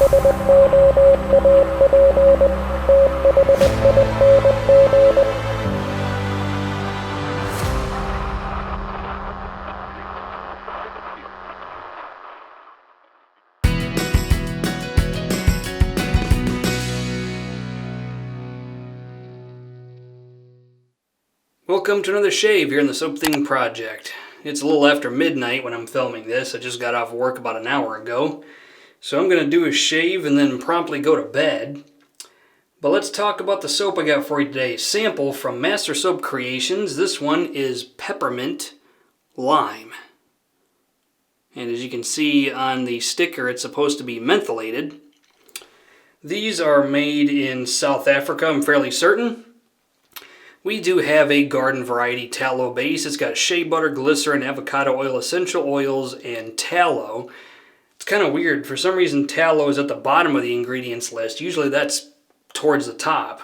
Welcome to another shave here in the Soap Thing Project. It's a little after midnight when I'm filming this. I just got off work about an hour ago. So I'm going to do a shave and then promptly go to bed. But let's talk about the soap I got for you today. Sample from Master Soap Creations. This one is Peppermint Lime. And as you can see on the sticker, it's supposed to be mentholated. These are made in South Africa, I'm fairly certain. We do have a garden variety tallow base. It's got shea butter, glycerin, avocado oil, essential oils, and tallow. It's kind of weird. For some reason, tallow is at the bottom of the ingredients list. Usually that's towards the top.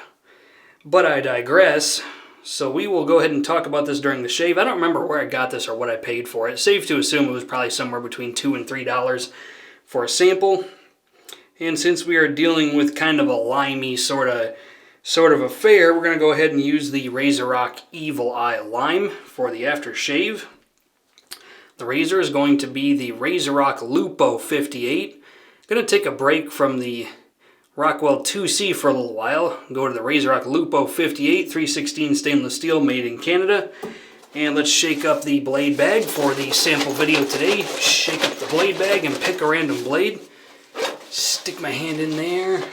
But I digress. So we will go ahead and talk about this during the shave. I don't remember where I got this or what I paid for it. Safe to assume it was probably somewhere between $2 and $3 for a sample. And since we are dealing with kind of a limey sort of affair, we're going to go ahead and use the RazoRock Evil Eye Lime for the aftershave. The razor is going to be the RazoRock Lupo 58. Going to take a break from the Rockwell 2C for a little while. Go to the RazoRock Lupo 58, 316 stainless steel, made in Canada. And let's shake up the blade bag for the sample video today. Shake up the blade bag and pick a random blade. Stick my hand in there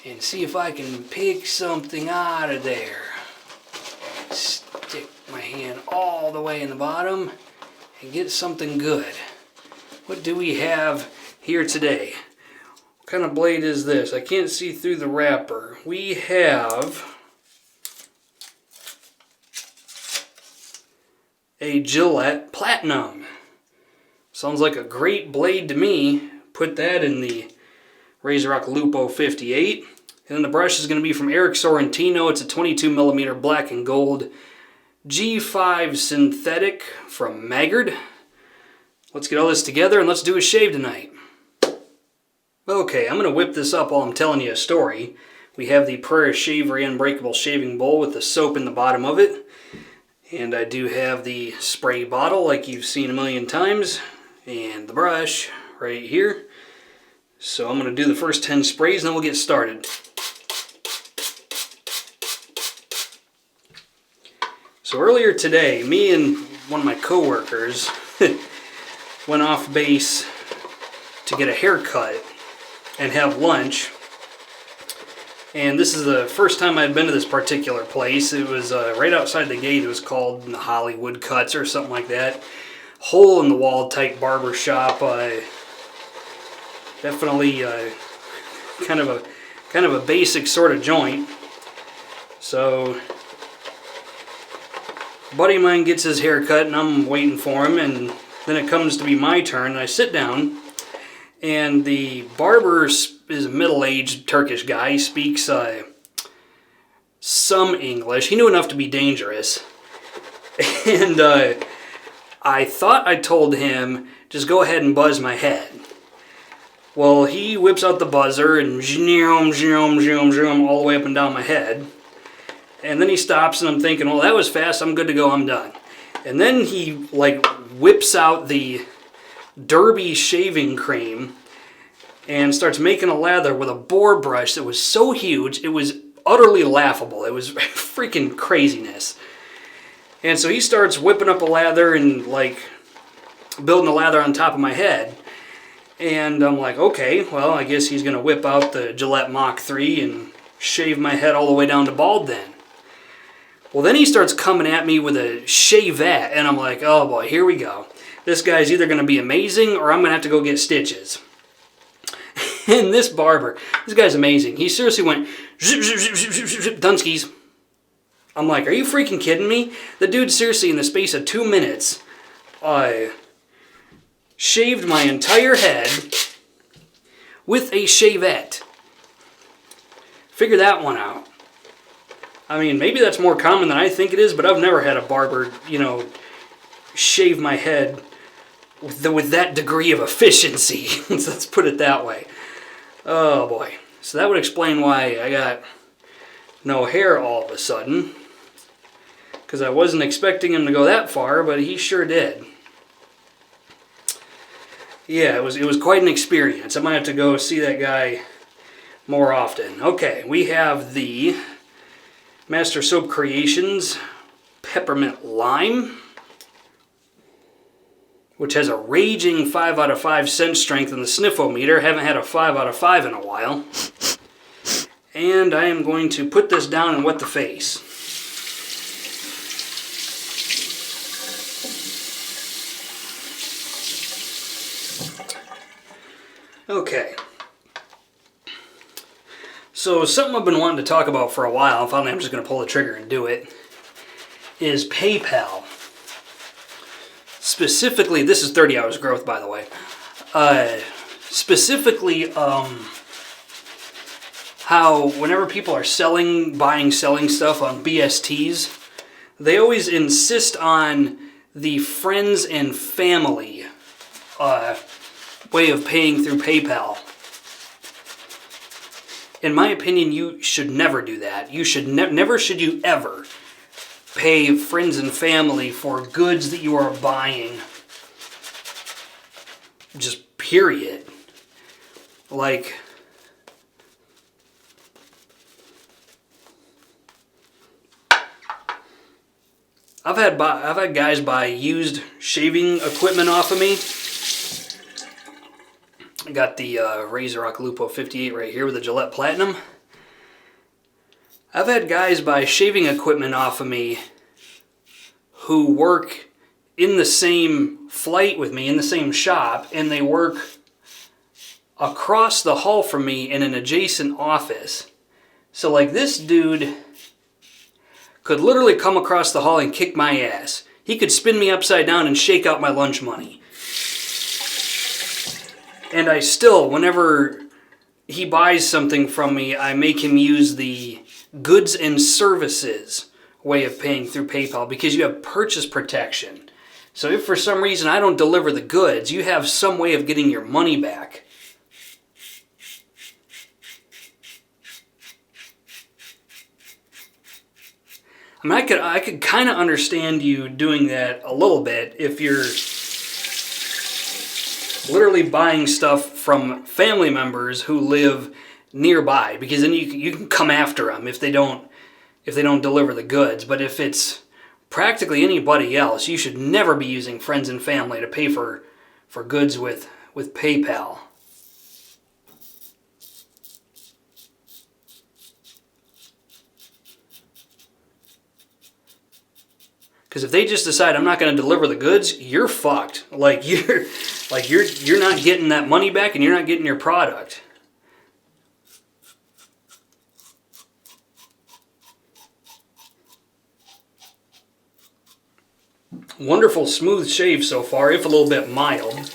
and see if I can pick something out of there. Stick my hand all the way in the bottom and get something good. What do we have here today? What kind of blade is this? I can't see through the wrapper. We have a Gillette Platinum. Sounds like a great blade to me. Put that in the RazoRock Lupo 58. And then the brush is going to be from Sorrentino. It's a 22mm black and gold G5 synthetic from Maggard. Let's get all this together and let's do a shave tonight. Okay, I'm going to whip this up while I'm telling you a story. We have the Pereira Shavery Unbreakable shaving bowl with the soap in the bottom of it. And I do have the spray bottle like you've seen a million times. And the brush right here. So I'm going to do the first 10 sprays and then we'll get started. So earlier today, me and one of my coworkers went off base to get a haircut and have lunch. And this is the first time I'd been to this particular place. It was right outside the gate. It was called the Hollywood Cuts or something like that. Hole in the wall type barber shop. Definitely kind of a basic sort of joint. So a buddy of mine gets his hair cut and I'm waiting for him, and then it comes to be my turn and I sit down and the barber is a middle-aged Turkish guy. He speaks some English. He knew enough to be dangerous. And I thought I told him, just go ahead and buzz my head. Well, he whips out the buzzer and zoom, zoom, zoom, zoom all the way up and down my head. And then he stops and I'm thinking, well, that was fast. I'm good to go. I'm done. And then he whips out the Derby shaving cream and starts making a lather with a boar brush that was so huge, it was utterly laughable. It was freaking craziness. And so he starts whipping up a lather and building a lather on top of my head. And I'm like, okay, well, I guess he's going to whip out the Gillette Mach 3 and shave my head all the way down to bald then. Well, then he starts coming at me with a shavette, and I'm like, oh boy, here we go. This guy's either going to be amazing or I'm going to have to go get stitches. And this barber, this guy's amazing. He seriously went, zip, zip, zip, zip, zip, zip, Dunskies. I'm like, are you freaking kidding me? The dude seriously, in the space of 2 minutes, shaved my entire head with a shavette. Figure that one out. I mean, maybe that's more common than I think it is, but I've never had a barber, shave my head with that degree of efficiency. Let's put it that way. Oh boy. So that would explain why I got no hair all of a sudden. Because I wasn't expecting him to go that far, but he sure did. Yeah, it was quite an experience. I might have to go see that guy more often. Okay, we have the Master Soap Creations Peppermint Lime, which has a raging 5 out of 5 scent strength in the sniffometer. Haven't had a 5 out of 5 in a while. And I am going to put this down and wet the face. Okay. So something I've been wanting to talk about for a while, and finally I'm just going to pull the trigger and do it, is PayPal. Specifically, this is 30 hours growth, by the way. Specifically, how whenever people are selling stuff on BSTs, they always insist on the friends and family way of paying through PayPal. In my opinion, you should never do that. You should never should you ever pay friends and family for goods that you are buying. Just period. Like, I've had guys buy used shaving equipment off of me. I got the RazoRock Lupo 58 right here with the Gillette Platinum. I've had guys buy shaving equipment off of me who work in the same flight with me, in the same shop, and they work across the hall from me in an adjacent office. So like, this dude could literally come across the hall and kick my ass. He could spin me upside down and shake out my lunch money. And I still, whenever he buys something from me, I make him use the goods and services way of paying through PayPal, because you have purchase protection. So if for some reason I don't deliver the goods, you have some way of getting your money back. I mean, I could kind of understand you doing that a little bit if you're literally buying stuff from family members who live nearby, because then you can come after them if they don't deliver the goods. But if it's practically anybody else, you should never be using friends and family to pay for goods with PayPal. Because if they just decide I'm not going to deliver the goods, you're fucked. Like you're not getting that money back, and you're not getting your product. Wonderful smooth shave so far, if a little bit mild.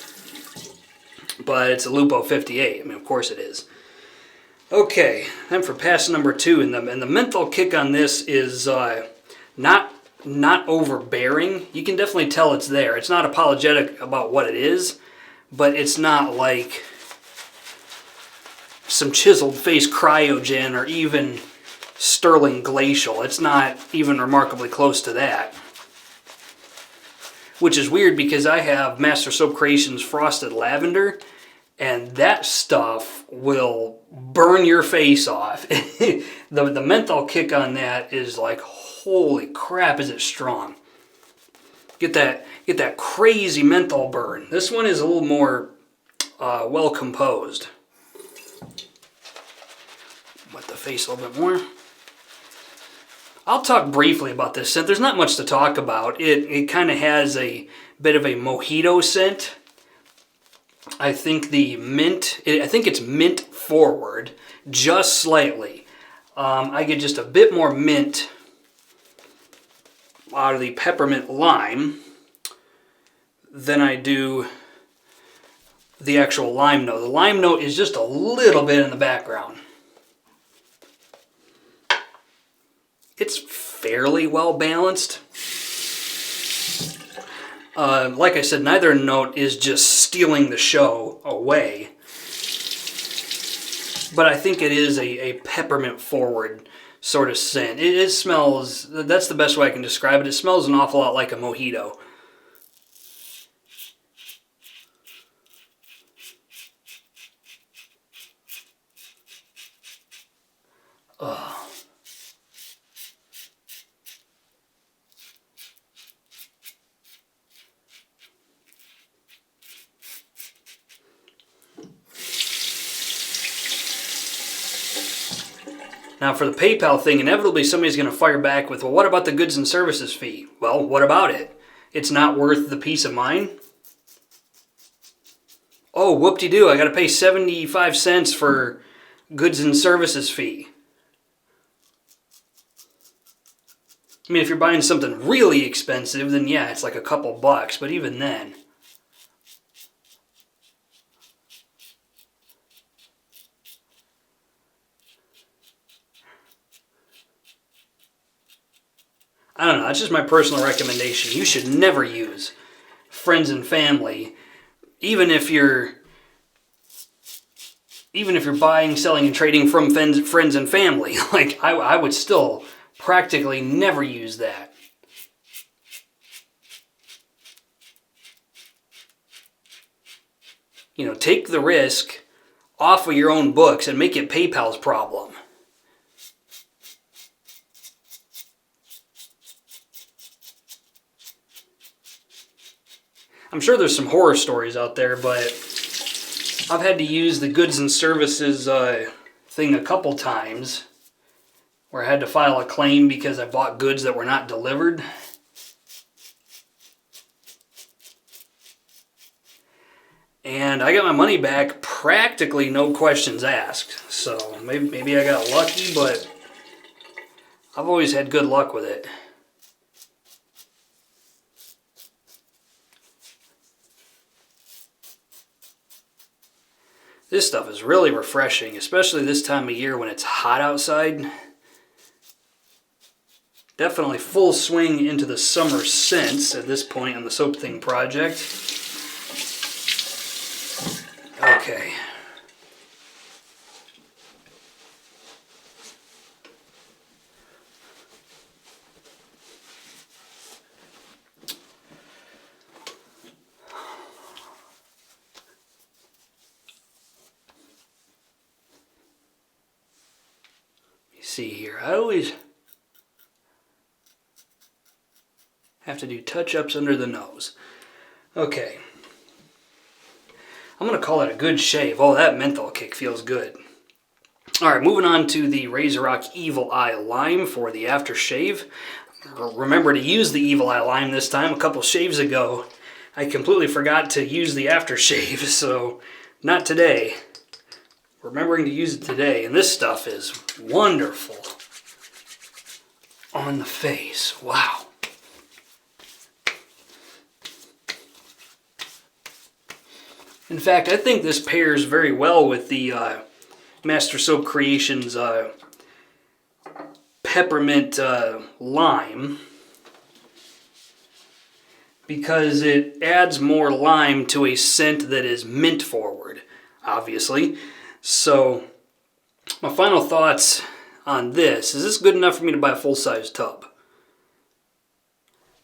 But it's a Lupo 58. I mean, of course it is. Okay, then for pass number 2, and the menthol kick on this is not overbearing. You can definitely tell it's there. It's not apologetic about what it is, but it's not like some chiseled face cryogen or even sterling glacial. It's not even remarkably close to that. Which is weird, because I have Master Soap Creations Frosted Lavender, and that stuff will burn your face off. The menthol kick on that is like, holy crap, is it strong. Get that crazy menthol burn. This one is a little more well composed. Wet the face a little bit more. I'll talk briefly about this scent. There's not much to talk about. It kind of has a bit of a mojito scent. I think I think it's mint forward, just slightly. I get just a bit more mint out of the peppermint lime than I do the actual lime note. The lime note is just a little bit in the background. It's fairly well balanced. Like I said, neither note is just stealing the show away. but I think it is a peppermint forward sort of scent. It smells, that's the best way I can describe it. It smells an awful lot like a mojito. Ugh. Now for the PayPal thing, inevitably somebody's going to fire back with, well, what about the goods and services fee? Well, what about it? It's not worth the peace of mind? Oh, whoop-de-doo, I got to pay 75 cents for goods and services fee. I mean, if you're buying something really expensive, then yeah, it's like a couple bucks, but even then. I don't know, that's just my personal recommendation. You should never use friends and family, even if you're buying, selling, and trading from friends and family. Like, I would still practically never use that. You know, take the risk off of your own books and make it PayPal's problem. I'm sure there's some horror stories out there, but I've had to use the goods and services thing a couple times where I had to file a claim because I bought goods that were not delivered. And I got my money back practically no questions asked. So maybe I got lucky, but I've always had good luck with it. This stuff is really refreshing, especially this time of year when it's hot outside. Definitely full swing into the summer scents at this point on the Soap Thing project. Okay. See here, I always have to do touch-ups under the nose. Okay. I'm going to call it a good shave. Oh, that menthol kick feels good. Alright, moving on to the RazoRock Evil Eye Lime for the aftershave. Remember to use the Evil Eye Lime this time. A couple shaves ago, I completely forgot to use the aftershave, so not today. Remembering to use it today, and this stuff is wonderful on the face. Wow. In fact, I think this pairs very well with the Master Soap Creations Peppermint Lime, because it adds more lime to a scent that is mint forward, obviously. So, my final thoughts on this. Is this good enough for me to buy a full-size tub?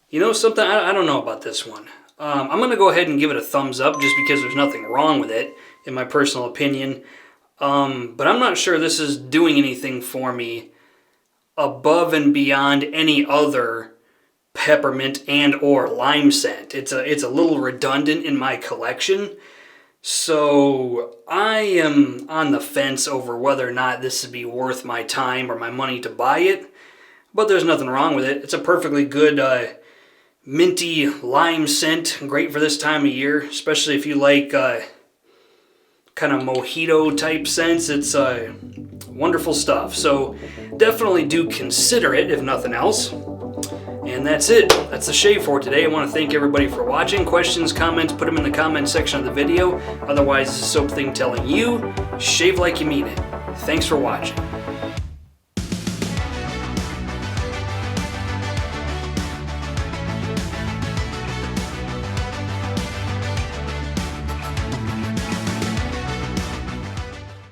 You know something? I don't know about this one. I'm going to go ahead and give it a thumbs up just because there's nothing wrong with it, in my personal opinion. But I'm not sure this is doing anything for me above and beyond any other peppermint and or lime scent. It's a little redundant in my collection. So I am on the fence over whether or not this would be worth my time or my money to buy it. But there's nothing wrong with it. It's a perfectly good minty lime scent. Great for this time of year, especially if you like kind of mojito type scents. It's wonderful stuff. So definitely do consider it if nothing else. And that's it. That's the shave for today. I want to thank everybody for watching. Questions, comments, put them in the comment section of the video. Otherwise, this is Soap Thing telling you, shave like you mean it. Thanks for watching.